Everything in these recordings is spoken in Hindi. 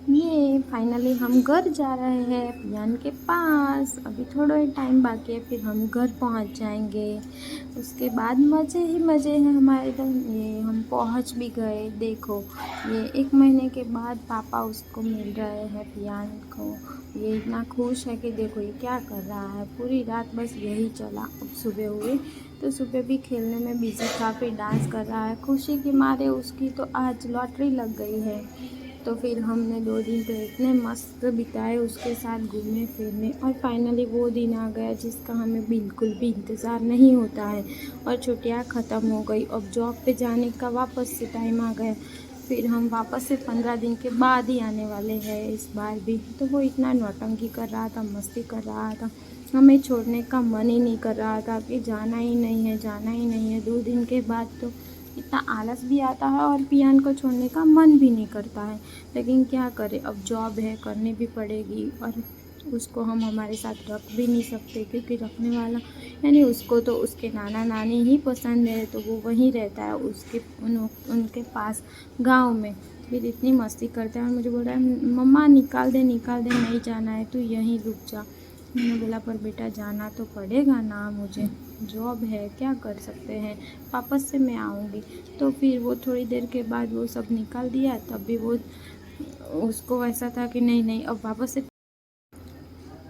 ये फाइनली हम घर जा रहे हैं पियान के पास। अभी थोड़ा ही टाइम बाकी है, फिर हम घर पहुंच जाएंगे। उसके बाद मज़े ही मज़े हैं हमारे इधर। ये हम पहुंच भी गए। देखो, ये 1 महीने के बाद पापा उसको मिल रहे हैं पियान को। ये इतना खुश है कि देखो ये क्या कर रहा है। पूरी रात बस यही चला। अब सुबह हुई तो सुबह भी खेलने में बिजी था, फिर डांस कर रहा है। खुशी के मारे उसकी तो आज लॉटरी लग गई है। तो फिर हमने 2 दिन तो इतने मस्त बिताए उसके साथ घूमने फिरने, और फाइनली वो दिन आ गया जिसका हमें बिल्कुल भी इंतज़ार नहीं होता है। और छुट्टियां ख़त्म हो गई। अब जॉब पे जाने का वापस से टाइम आ गया। फिर हम वापस से 15 दिन के बाद ही आने वाले हैं इस बार भी। तो वो इतना नौटंकी कर रहा था, मस्ती कर रहा था, हमें छोड़ने का मन ही नहीं कर रहा था कि जाना ही नहीं है, जाना ही नहीं है। 2 दिन के बाद तो इतना आलस भी आता है और पियान को छोड़ने का मन भी नहीं करता है। लेकिन क्या करें, अब जॉब है, करनी भी पड़ेगी। और उसको हम हमारे साथ रख भी नहीं सकते, क्योंकि रखने वाला यानी उसको तो उसके नाना नानी ही पसंद है, तो वो वहीं रहता है उनके पास गांव में। फिर इतनी मस्ती करता है और मुझे बोल रहा है मम्मा निकाल दे निकाल दे, नहीं जाना है, तू यहीं रुक जा। मैंने बोला पर बेटा जाना तो पड़ेगा ना, मुझे जॉब है, क्या कर सकते हैं, वापस से मैं आऊँगी। तो फिर वो थोड़ी देर के बाद वो सब निकाल दिया। तब भी वो उसको ऐसा था कि नहीं नहीं, अब वापस से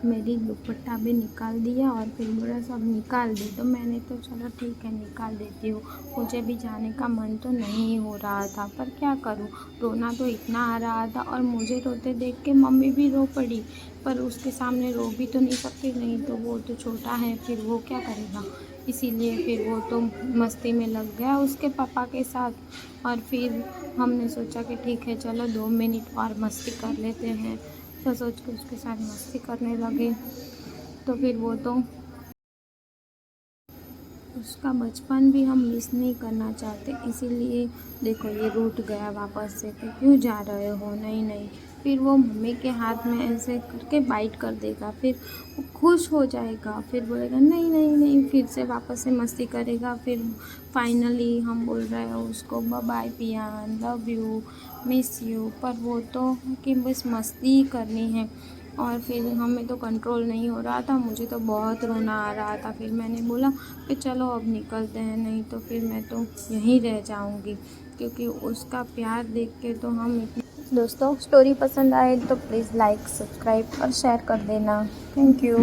मेरी दुपट्टा भी निकाल दिया और फिर बोला सब निकाल दी। तो मैंने तो चलो ठीक है निकाल देती हूँ, मुझे भी जाने का मन तो नहीं हो रहा था, पर क्या करूँ, रोना तो इतना आ रहा था। और मुझे रोते देख के मम्मी भी रो पड़ी, पर उसके सामने रो भी तो नहीं सकती, नहीं तो वो तो छोटा है, फिर वो क्या करेगा। इसीलिए फिर वो तो मस्ती में लग गया उसके पापा के साथ। और फिर हमने सोचा कि ठीक है चलो 2 मिनट और मस्ती कर लेते हैं। तो सोच के उसके साथ मस्ती करने लगे। तो फिर वो तो उसका बचपन भी हम मिस नहीं करना चाहते, इसीलिए देखो ये रूठ गया वापस से कि क्यों जा रहे हो, नहीं नहीं। फिर वो मम्मी के हाथ में ऐसे करके बाइट कर देगा, फिर वो खुश हो जाएगा, फिर बोलेगा नहीं नहीं नहीं, फिर से वापस से मस्ती करेगा। फिर फाइनली हम बोल रहे हैं उसको बाय बाय पियान, लव यू, मिस यू, पर वो तो कि बस मस्ती ही करनी है। और फिर हमें तो कंट्रोल नहीं हो रहा था, मुझे तो बहुत रोना आ रहा था। फिर मैंने बोला कि चलो अब निकलते हैं, नहीं तो फिर मैं तो यहीं रह जाऊंगी, क्योंकि उसका प्यार देख के तो हम इतने। दोस्तों, स्टोरी पसंद आए तो प्लीज़ लाइक, सब्सक्राइब और शेयर कर देना। Thank you.